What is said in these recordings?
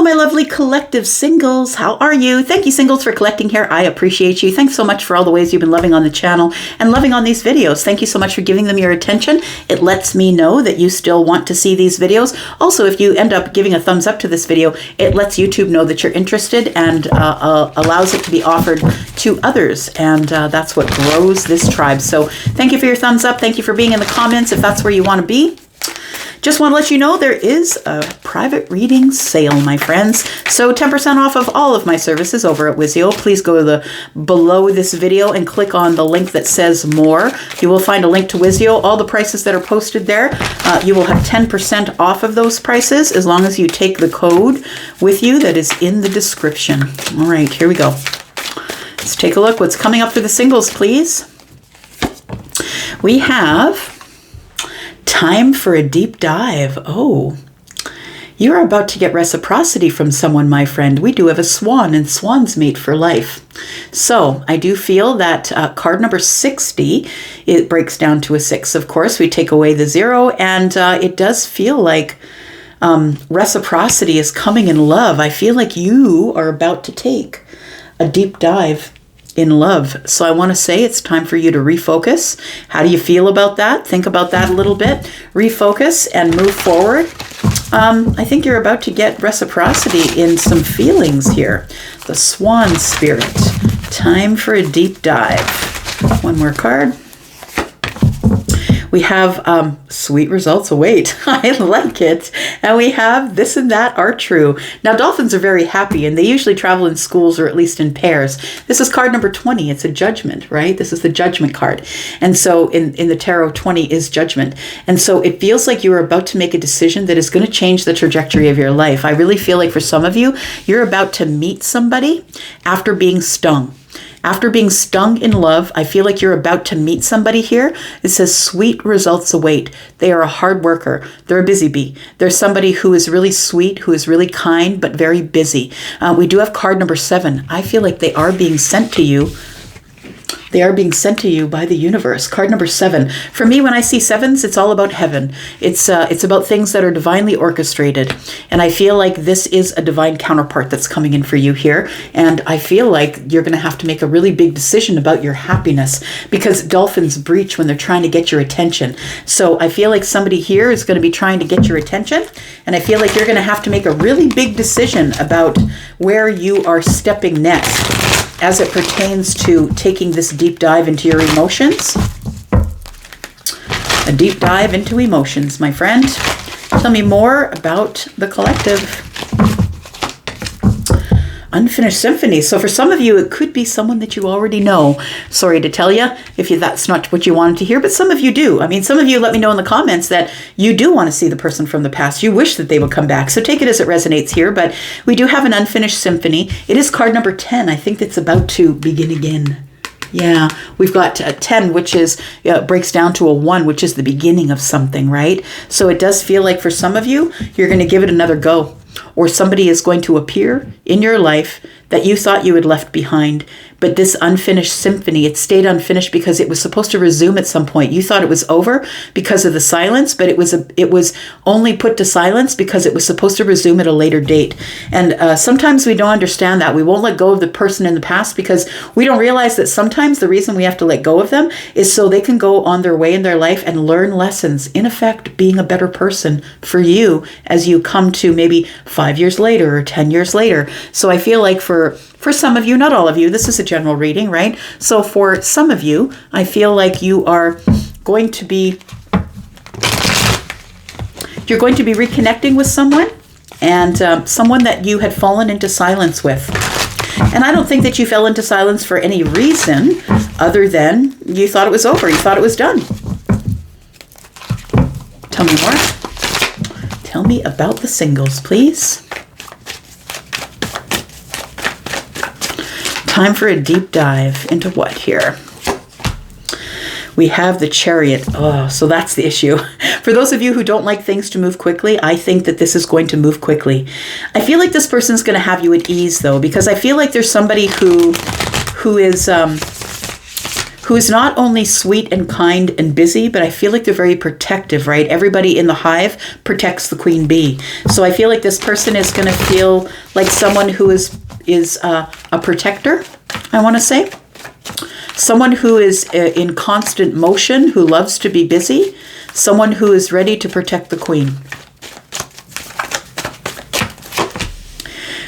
Hello, my lovely collective singles. How are you? Thank you, singles, for collecting here. I appreciate you. Thanks so much for all the ways you've been loving on the channel and loving on these videos. Thank you so much for giving them your attention. It lets me know that you still want to see these videos. Also, if you end up giving a thumbs up to this video, it lets YouTube know that you're interested and allows it to be offered to others. And that's what grows this tribe. So thank you for your thumbs up. Thank you for being in the comments if that's where you want to be. Just want to let you know there is a private reading sale, my friends. So 10% off of all of my services over at Wizio. Please go to the below this video and click on the link that says more. You will find a link to Wizio. All the prices that are posted there, you will have 10% off of those prices as long as you take the code with you that is in the description. All right, here we go. Let's take a look. What's coming up for the singles, please? We have time for a deep dive. Oh, you're about to get reciprocity from someone, my friend. We do have a swan, and swans mate for life. So I do feel that card number 60, it breaks down to a 6. Of course, we take away the 0, and it does feel like reciprocity is coming in love. I feel like you are about to take a deep dive in love. So I want to say it's time for you to refocus. How do you feel about that? Think about that a little bit. Refocus and move forward. I think you're about to get reciprocity in some feelings here. The swan spirit. Time for a deep dive. One more card. We have sweet results await. I like it. And we have this and that are true. Now, dolphins are very happy, and they usually travel in schools or at least in pairs. This is card number 20. It's a judgment, right? This is the judgment card. And so in the tarot, 20 is judgment. And so it feels like you're about to make a decision that is going to change the trajectory of your life. I really feel like for some of you, you're about to meet somebody after being stung. After being stung in love, I feel like you're about to meet somebody here. It says sweet results await. They are a hard worker. They're a busy bee. They're somebody who is really sweet, who is really kind, but very busy. We do have card number 7. I feel like they are being sent to you. They are being sent to you by the universe. Card number 7. For me, when I see 7s, it's all about heaven. It's about things that are divinely orchestrated. And I feel like this is a divine counterpart that's coming in for you here. And I feel like you're going to have to make a really big decision about your happiness, because dolphins breach when they're trying to get your attention. So I feel like somebody here is going to be trying to get your attention. And I feel like you're going to have to make a really big decision about where you are stepping next as it pertains to taking this deep dive into your emotions. A deep dive into emotions, my friend. Tell me more about the collective. Unfinished symphony. So for some of you, it could be someone that you already know. Sorry to tell you if that's not what you wanted to hear, but some of you do. I mean, some of you let me know in the comments that you do want to see the person from the past. You wish that they would come back. So take it as it resonates here, but we do have an unfinished symphony. It is card number 10. I think it's about to begin again. Yeah, we've got 10, which is breaks down to a 1, which is the beginning of something, right? So it does feel like for some of you, you're going to give it another go. Or somebody is going to appear in your life that you thought you had left behind. But this unfinished symphony, it stayed unfinished because it was supposed to resume at some point. You thought it was over because of the silence, but it was only put to silence because it was supposed to resume at a later date. And sometimes we don't understand that. We won't let go of the person in the past because we don't realize that sometimes the reason we have to let go of them is so they can go on their way in their life and learn lessons. In effect, being a better person for you as you come to maybe 5 years later or 10 years later. So I feel like for some of you, not all of you, this is a general reading, right? So for some of you, I feel like you are going to be, reconnecting with someone, and someone that you had fallen into silence with. And I don't think that you fell into silence for any reason other than you thought it was over. You thought it was done. Tell me more. Tell me about the singles, please. Time for a deep dive into what here? We have the Chariot. Oh, so that's the issue. For those of you who don't like things to move quickly, I think that this is going to move quickly. I feel like this person's going to have you at ease, though, because I feel like there's somebody who is who is not only sweet and kind and busy, but I feel like they're very protective, right? Everybody in the hive protects the queen bee. So I feel like this person is going to feel like someone who is a protector, I want to say. Someone who is in constant motion, who loves to be busy. Someone who is ready to protect the queen.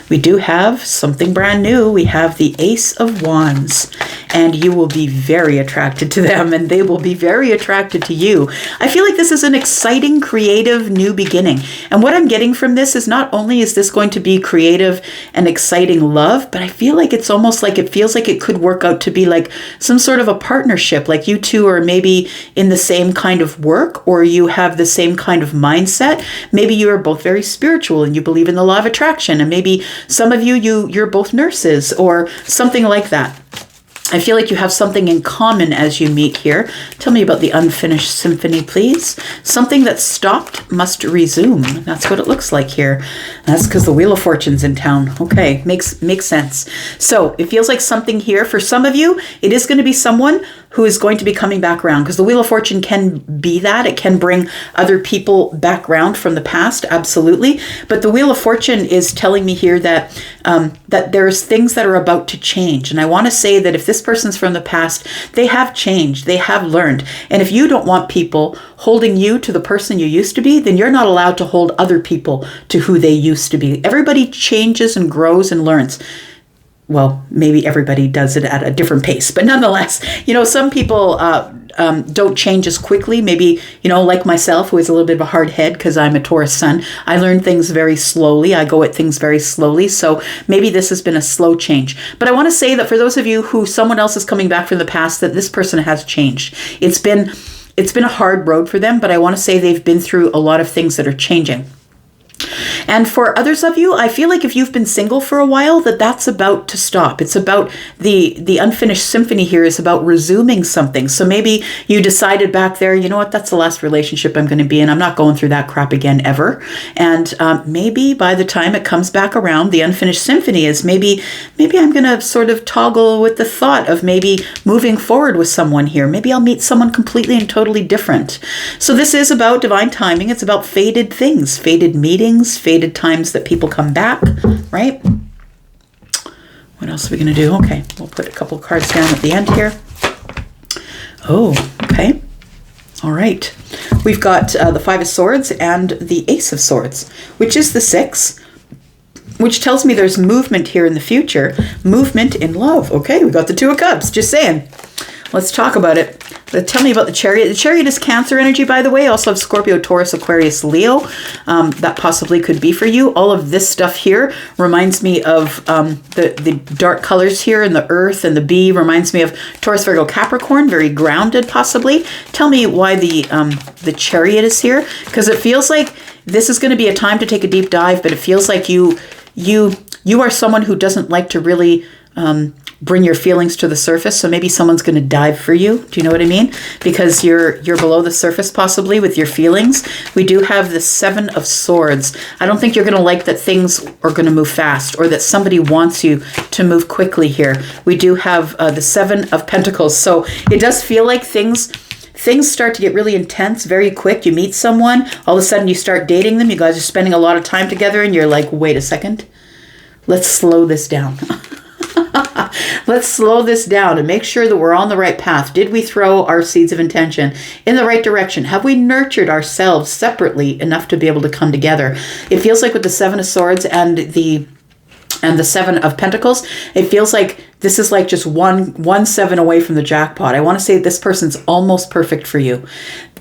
We do have something brand new. We have the Ace of Wands, and you will be very attracted to them, and they will be very attracted to you. I feel like this is an exciting, creative, new beginning. And what I'm getting from this is not only is this going to be creative and exciting love, but I feel like it's almost like it feels like it could work out to be like some sort of a partnership, like you two are maybe in the same kind of work, or you have the same kind of mindset. Maybe you are both very spiritual and you believe in the law of attraction, and maybe some of you're both nurses or something like that. I feel like you have something in common as you meet here. Tell me about the unfinished symphony, please. Something that stopped must resume. That's what it looks like here. That's because the Wheel of Fortune's in town. Okay, makes sense. So it feels like something here. For some of you, it is going to be someone who is going to be coming back around, because the Wheel of Fortune can be that. It can bring other people back around from the past, absolutely. But the Wheel of Fortune is telling me here that that there's things that are about to change. And I want to say that if this person's from the past, they have changed, they have learned. And if you don't want people holding you to the person you used to be, then you're not allowed to hold other people to who they used to be. Everybody changes and grows and learns. Well, maybe everybody does it at a different pace, but nonetheless, some people don't change as quickly. Maybe, like myself, who is a little bit of a hard head because I'm a Taurus sun. I learn things very slowly. I go at things very slowly. So maybe this has been a slow change. But I want to say that for those of you who someone else is coming back from the past, that this person has changed. It's been a hard road for them, but I want to say they've been through a lot of things that are changing. And for others of you, I feel like if you've been single for a while, that's about to stop. It's about the unfinished symphony here is about resuming something. So maybe you decided back there, you know what, that's the last relationship I'm going to be in. I'm not going through that crap again ever. And maybe by the time it comes back around, the unfinished symphony is maybe I'm going to sort of toggle with the thought of maybe moving forward with someone here. Maybe I'll meet someone completely and totally different. So this is about divine timing. It's about fated things, fated meetings, fated times that people come back, right? What else are we going to do? Okay, we'll put a couple cards down at the end here. Oh, okay. All right. We've got the Five of Swords and the Ace of Swords, which is the 6, which tells me there's movement here in the future. Movement in love. Okay, we got the Two of Cups. Just saying. Let's talk about it. Tell me about the Chariot. The Chariot is Cancer energy, by the way. Also have Scorpio, Taurus, Aquarius, Leo. That possibly could be for you. All of this stuff here reminds me of the dark colors here, and the Earth and the bee reminds me of Taurus, Virgo, Capricorn. Very grounded, possibly. Tell me why the Chariot is here, because it feels like this is going to be a time to take a deep dive. But it feels like you are someone who doesn't like to really bring your feelings to the surface. So maybe someone's going to dive for you. Do you know what I mean? Because you're below the surface possibly with your feelings. We do have the Seven of Swords. I don't think you're going to like that things are going to move fast, or that somebody wants you to move quickly here. We do have the Seven of Pentacles. So it does feel like things start to get really intense very quick. You meet someone, all of a sudden you start dating them. You guys are spending a lot of time together, and you're like, wait a second, let's slow this down. Let's slow this down and make sure that we're on the right path. Did we throw our seeds of intention in the right direction? Have we nurtured ourselves separately enough to be able to come together? It feels like with the Seven of Swords and the Seven of Pentacles, it feels like this is like just one 7 away from the jackpot. I want to say this person's almost perfect for you.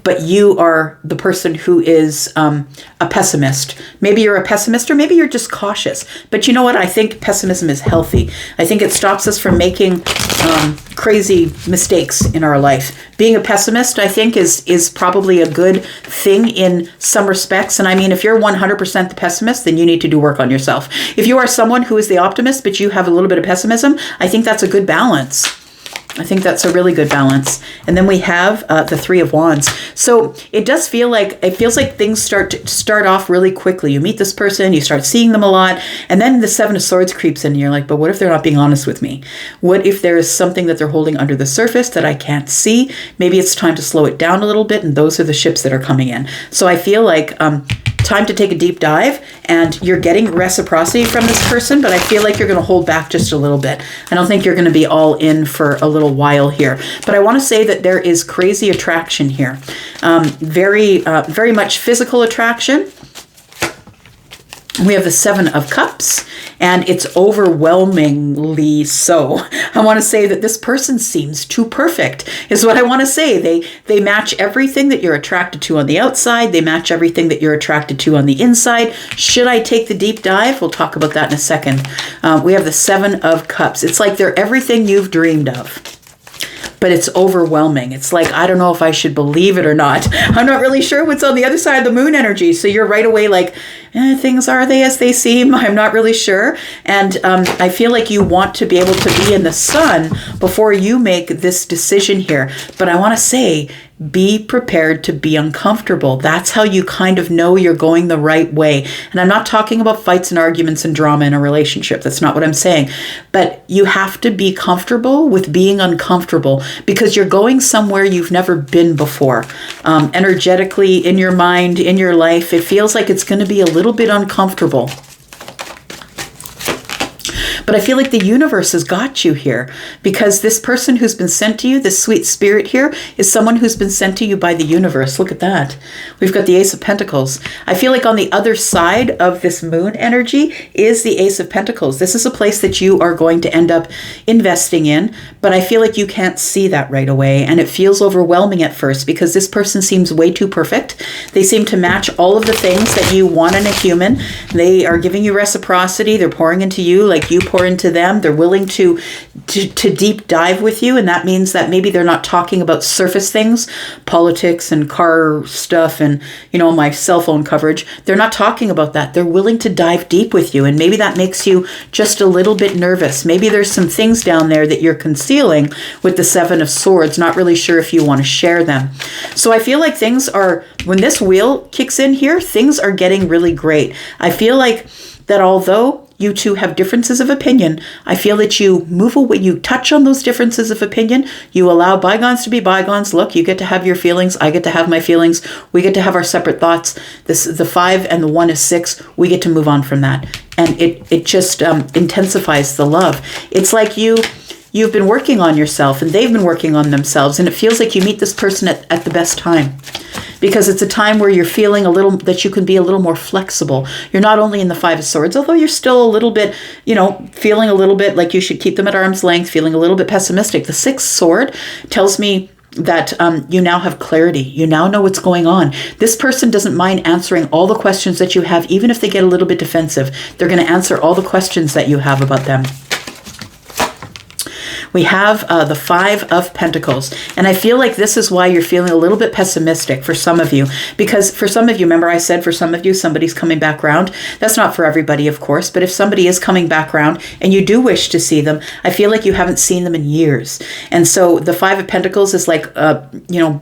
But you are the person who is a pessimist. Maybe you're a pessimist, or maybe you're just cautious. But you know what? I think pessimism is healthy. I think it stops us from making crazy mistakes in our life. Being a pessimist, I think, is probably a good thing in some respects. And I mean, if you're 100% the pessimist, then you need to do work on yourself. If you are someone who is the optimist, but you have a little bit of pessimism, I think that's a good balance. I think that's a really good balance. And then we have the Three of Wands. So it does feel like, it feels like things start off really quickly. You meet this person, you start seeing them a lot, and then the Seven of Swords creeps in and you're like, but what if they're not being honest with me? What if there is something that they're holding under the surface that I can't see? Maybe it's time to slow it down a little bit, and those are the ships that are coming in. So I feel like time to take a deep dive, and you're getting reciprocity from this person, but I feel like you're going to hold back just a little bit. I don't think you're going to be all in for a little while here, but I want to say that there is crazy attraction here. Very much physical attraction. We have the Seven of Cups, and it's overwhelmingly so. I want to say that this person seems too perfect, is what I want to say. They match everything that you're attracted to on the outside. They match everything that you're attracted to on the inside. Should I take the deep dive? We'll talk about that in a second. We have the Seven of Cups. It's like they're everything you've dreamed of. But it's overwhelming. It's like, I don't know if I should believe it or not. I'm not really sure what's on the other side of the moon energy. So you're right away like, things are they as they seem? I'm not really sure. And I feel like you want to be able to be in the sun before you make this decision here. But I want to say, be prepared to be uncomfortable. That's how you kind of know you're going the right way. And I'm not talking about fights and arguments and drama in a relationship. That's not what I'm saying. But you have to be comfortable with being uncomfortable, because you're going somewhere you've never been before. Energetically, in your mind, in your life, it feels like it's going to be a little bit uncomfortable. But I feel like the universe has got you here, because this person who's been sent to you, this sweet spirit here, is someone who's been sent to you by the universe. Look at that. We've got the Ace of Pentacles. I feel like on the other side of this moon energy is the Ace of Pentacles. This is a place that you are going to end up investing in, but I feel like you can't see that right away, and it feels overwhelming at first because this person seems way too perfect. They seem to match all of the things that you want in a human. They are giving you reciprocity. They're pouring into you like you pour into them. They're willing to deep dive with you, and that means that maybe they're not talking about surface things, politics and car stuff and, my cell phone coverage. They're not talking about that. They're willing to dive deep with you, and maybe that makes you just a little bit nervous. Maybe there's some things down there that you're concealing with the Seven of Swords, not really sure if you want to share them. So I feel like things are, when this wheel kicks in here, things are getting really great. I feel like that although you two have differences of opinion, I feel that you move away, you touch on those differences of opinion, you allow bygones to be bygones. Look, you get to have your feelings, I get to have my feelings, we get to have our separate thoughts. The 5 and the 1 is 6, we get to move on from that. And it just intensifies the love. It's like you've been working on yourself and they've been working on themselves, and it feels like you meet this person at the best time. Because it's a time where you're feeling that you can be a little more flexible. You're not only in the 5 of Swords, although you're still a little bit, feeling a little bit like you should keep them at arm's length, feeling a little bit pessimistic. The 6th sword tells me that you now have clarity. You now know what's going on. This person doesn't mind answering all the questions that you have, even if they get a little bit defensive. They're going to answer all the questions that you have about them. We have the 5 of Pentacles. And I feel like this is why you're feeling a little bit pessimistic for some of you. Because for some of you, remember I said for some of you, somebody's coming back around. That's not for everybody, of course. But if somebody is coming back around and you do wish to see them, I feel like you haven't seen them in years. And so the 5 of Pentacles is like,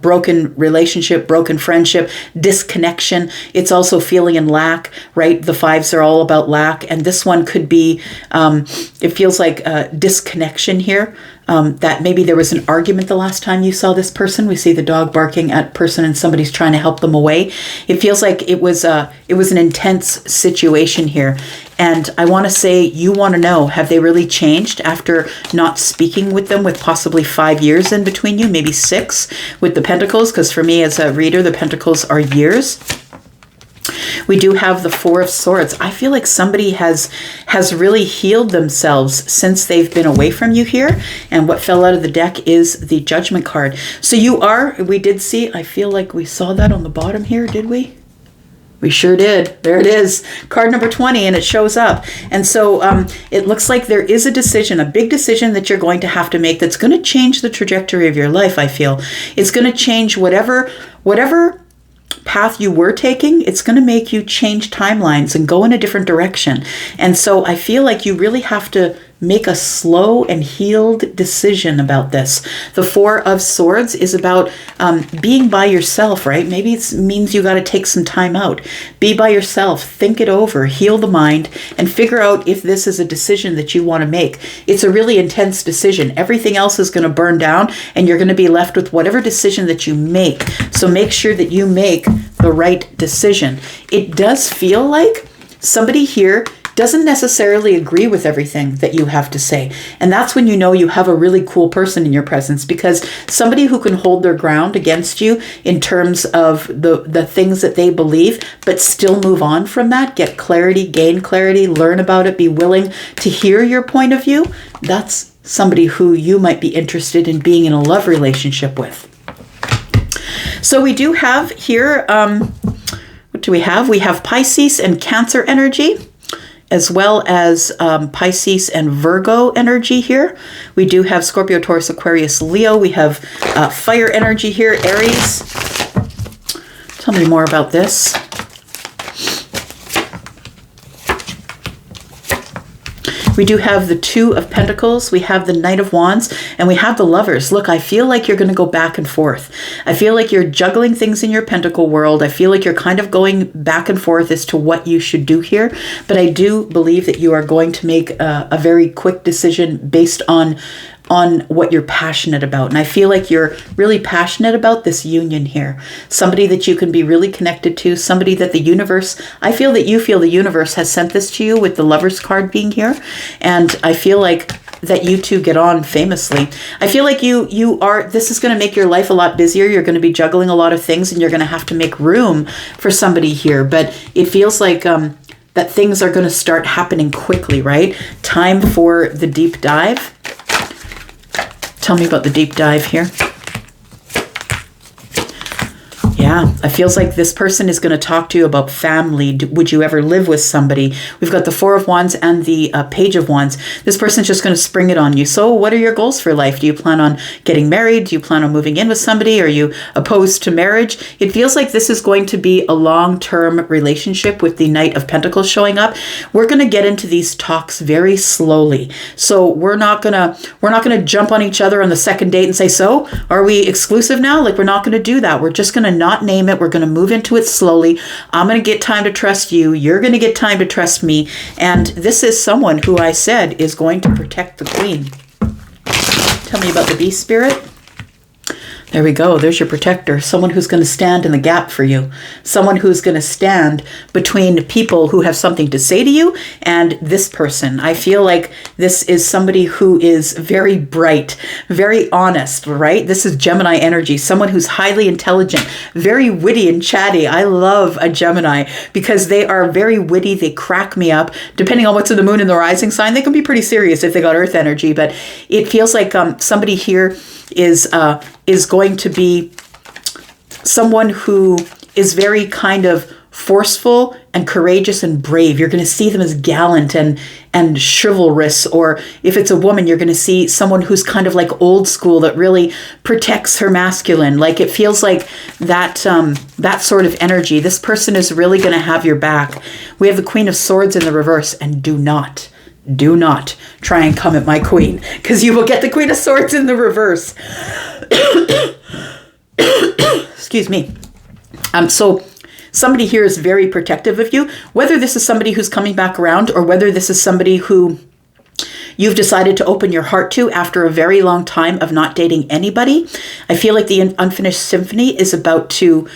broken relationship, broken friendship, disconnection. It's also feeling in lack, right? The 5s are all about lack. And this one could be, it feels like disconnection here. That maybe there was an argument the last time you saw this person. We see the dog barking at person and somebody's trying to help them away. It feels like it was an intense situation here. And I want to say, you want to know, have they really changed after not speaking with them with possibly 5 years in between you, maybe 6 with the Pentacles? Because for me as a reader, the Pentacles are years. We do have the 4 of Swords. I feel like somebody has really healed themselves since they've been away from you here. And what fell out of the deck is the Judgment card. So we did see, I feel like we saw that on the bottom here, did we? We sure did. There it is. Card number 20, and it shows up. And so it looks like there is a decision, a big decision that you're going to have to make that's going to change the trajectory of your life, I feel. It's going to change whatever path you were taking. It's going to make you change timelines and go in a different direction. And so I feel like you really have to make a slow and healed decision about this. The Four of Swords is about being by yourself, right? Maybe it means you got to take some time out. Be by yourself, think it over, heal the mind, and figure out if this is a decision that you want to make. It's a really intense decision. Everything else is going to burn down, and you're going to be left with whatever decision that you make. So make sure that you make the right decision. It does feel like somebody here doesn't necessarily agree with everything that you have to say. And that's when you know you have a really cool person in your presence, because somebody who can hold their ground against you in terms of the things that they believe, but still move on from that, get clarity, gain clarity, learn about it, be willing to hear your point of view. That's somebody who you might be interested in being in a love relationship with. So we do have here, what do we have? We have Pisces and Cancer energy, as well as Pisces and Virgo energy here. We do have Scorpio, Taurus, Aquarius, Leo. We have fire energy here, Aries. Tell me more about this. We do have the Two of Pentacles, we have the Knight of Wands, and we have the Lovers. Look, I feel like you're going to go back and forth. I feel like you're juggling things in your pentacle world. I feel like you're kind of going back and forth as to what you should do here. But I do believe that you are going to make a very quick decision based on what you're passionate about. And I feel like you're really passionate about this union here. Somebody that you can be really connected to, somebody that the universe, I feel that you feel the universe has sent this to you with the Lovers card being here. And I feel like that you two get on famously. I feel like this is going to make your life a lot busier. You're going to be juggling a lot of things, and you're going to have to make room for somebody here. But it feels like that things are going to start happening quickly, right? Time for the deep dive. Tell me about the deep dive here. Yeah, it feels like this person is going to talk to you about family. Would you ever live with somebody? We've got the Four of Wands and the Page of Wands. This person's just going to spring it on you. So what are your goals for life? Do you plan on getting married? Do you plan on moving in with somebody? Are you opposed to marriage? It feels like this is going to be a long-term relationship with the Knight of Pentacles showing up. We're going to get into these talks very slowly. So we're not going to jump on each other on the second date and say, so are we exclusive now? Like, we're not going to do that. We're just going to not name it. We're going to move into it slowly. I'm going to get time to trust you. You're going to get time to trust me. And this is someone who I said is going to protect the Queen. Tell me about the Bee Spirit. There we go. There's your protector. Someone who's going to stand in the gap for you. Someone who's going to stand between people who have something to say to you and this person. I feel like this is somebody who is very bright, very honest, right? This is Gemini energy. Someone who's highly intelligent, very witty and chatty. I love a Gemini because they are very witty. They crack me up. Depending on what's in the moon and the rising sign, they can be pretty serious if they got earth energy. But it feels like somebody here is going to be someone who is very kind of forceful and courageous and brave. You're going to see them as gallant and chivalrous. Or if it's a woman, you're going to see someone who's kind of like old school that really protects her masculine. Like, it feels like that sort of energy. This person is really going to have your back. We have the Queen of Swords in the reverse, and do not try and come at my queen, because you will get the Queen of Swords in the reverse. Excuse me. So somebody here is very protective of you, whether this is somebody who's coming back around or whether this is somebody who you've decided to open your heart to after a very long time of not dating anybody. I feel like the unfinished symphony is about to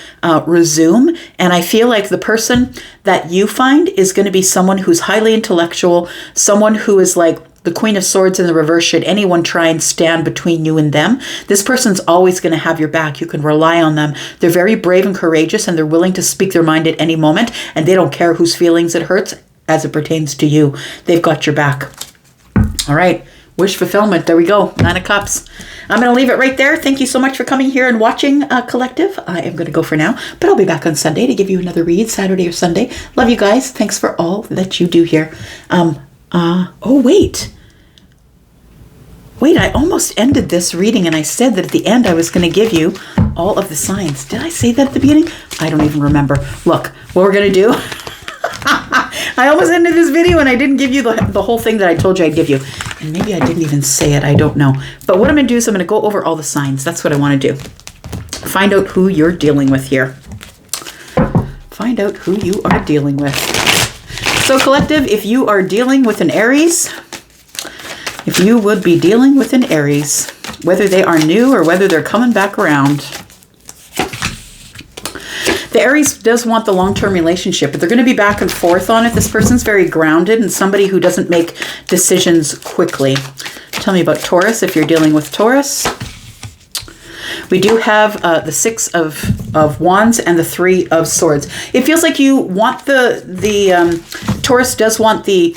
resume. And I feel like the person that you find is going to be someone who's highly intellectual, someone who is like the Queen of Swords in the reverse. Should anyone try and stand between you and them, this person's always going to have your back. You can rely on them. They're very brave and courageous, and they're willing to speak their mind at any moment. And they don't care whose feelings it hurts as it pertains to you. They've got your back. All right. Wish fulfillment. There we go. 9 of Cups. I'm going to leave it right there. Thank you so much for coming here and watching Collective. I am going to go for now, but I'll be back on Sunday to give you another read, Saturday or Sunday. Love you guys. Thanks for all that you do here. Oh, wait. I almost ended this reading and I said that at the end I was going to give you all of the signs. Did I say that at the beginning? I don't even remember. Look, what we're going to do... I almost ended this video and I didn't give you the whole thing that I told you I'd give you. And maybe I didn't even say it. I don't know. But what I'm going to do is I'm going to go over all the signs. That's what I want to do. Find out who you're dealing with here. Find out who you are dealing with. So collective, if you are dealing with an Aries, if you would be dealing with an Aries, whether they are new or whether they're coming back around, the Aries does want the long-term relationship, but they're going to be back and forth on it. This person's very grounded and somebody who doesn't make decisions quickly. Tell me about Taurus if you're dealing with Taurus. We do have the Six of Wands and the Three of Swords. It feels like you want Taurus does want the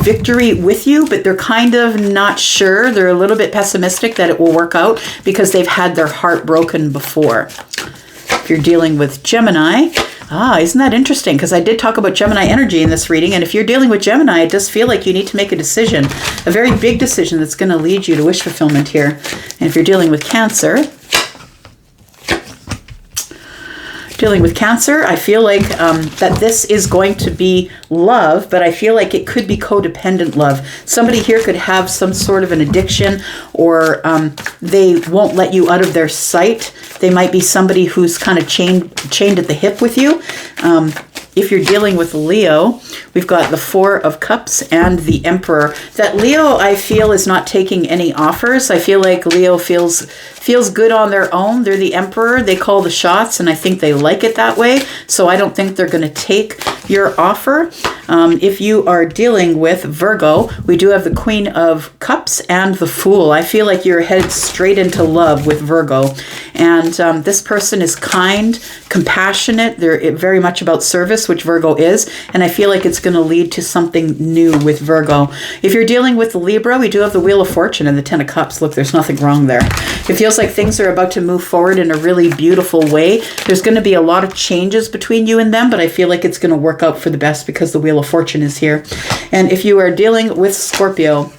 victory with you, but they're kind of not sure. They're a little bit pessimistic that it will work out because they've had their heart broken before. If you're dealing with Gemini, isn't that interesting? Because I did talk about Gemini energy in this reading, and if you're dealing with Gemini, it does feel like you need to make a decision, a very big decision that's going to lead you to wish fulfillment here. And if you're dealing with Cancer, I feel like that this is going to be love, but I feel like it could be codependent love. Somebody here could have some sort of an addiction, or they won't let you out of their sight. They might be somebody who's kind of chained at the hip with you. If you're dealing with Leo, we've got the Four of Cups and the Emperor. That Leo, I feel, is not taking any offers. I feel like Leo feels good on their own. They're the Emperor. They call the shots, and I think they like it that way. So I don't think they're going to take your offer. If you are dealing with Virgo, we do have the Queen of Cups and the Fool. I feel like you're headed straight into love with Virgo. And this person is kind, compassionate. They're very much about service, which Virgo is. And I feel like it's going to lead to something new with Virgo. If you're dealing with Libra, we do have the Wheel of Fortune and the Ten of Cups. Look, there's nothing wrong there. It feels like things are about to move forward in a really beautiful way. There's going to be a lot of changes between you and them, but I feel like it's going to work out for the best because the Wheel of Fortune is here. And if you are dealing with Scorpio,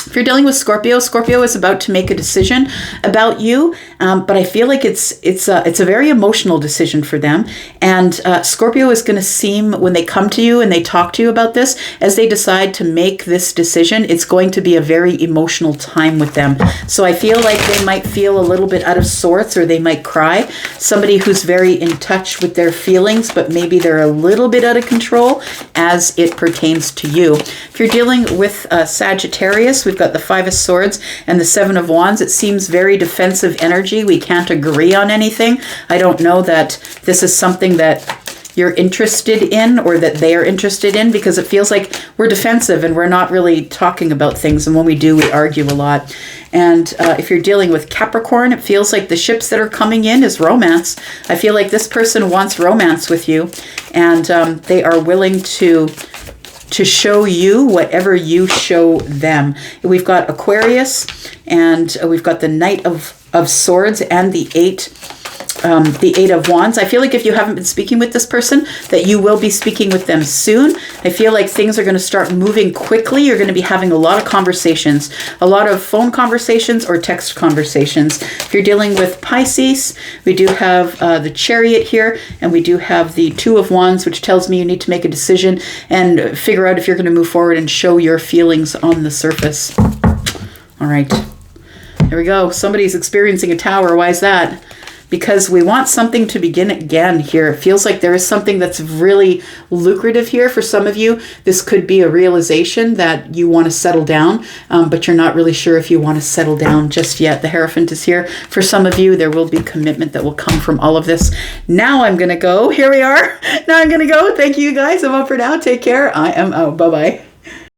if you're dealing with Scorpio, Scorpio is about to make a decision about you, but I feel like it's a very emotional decision for them. And Scorpio is going to seem, when they come to you and they talk to you about this, as they decide to make this decision, it's going to be a very emotional time with them. So I feel like they might feel a little bit out of sorts, or they might cry. Somebody who's very in touch with their feelings, but maybe they're a little bit out of control as it pertains to you. If you're dealing with Sagittarius, we've got the Five of Swords and the Seven of Wands. It seems very defensive energy. We can't agree on anything. I don't know that this is something that you're interested in or that they are interested in, because it feels like we're defensive and we're not really talking about things. And when we do, we argue a lot. And if you're dealing with Capricorn, it feels like the ships that are coming in is romance. I feel like this person wants romance with you, and they are willing to show you whatever you show them. We've got Aquarius, and we've got the Knight of Swords and the Eight of Wands. I feel like if you haven't been speaking with this person, that you will be speaking with them soon. I feel like things are going to start moving quickly. You're going to be having a lot of conversations, a lot of phone conversations or text conversations. If you're dealing with Pisces, we do have the Chariot here, and we do have the Two of Wands, which tells me you need to make a decision and figure out if you're going to move forward and show your feelings on the surface. All right. There we go. Somebody's experiencing a tower. Why is that? Because we want something to begin again here. It feels like there is something that's really lucrative here for some of you. This could be a realization that you want to settle down, but you're not really sure if you want to settle down just yet. The Hierophant is here. For some of you, there will be commitment that will come from all of this. Now I'm going to go. Here we are. Now I'm going to go. Thank you guys. I'm up for now. Take care. I am out. Bye-bye.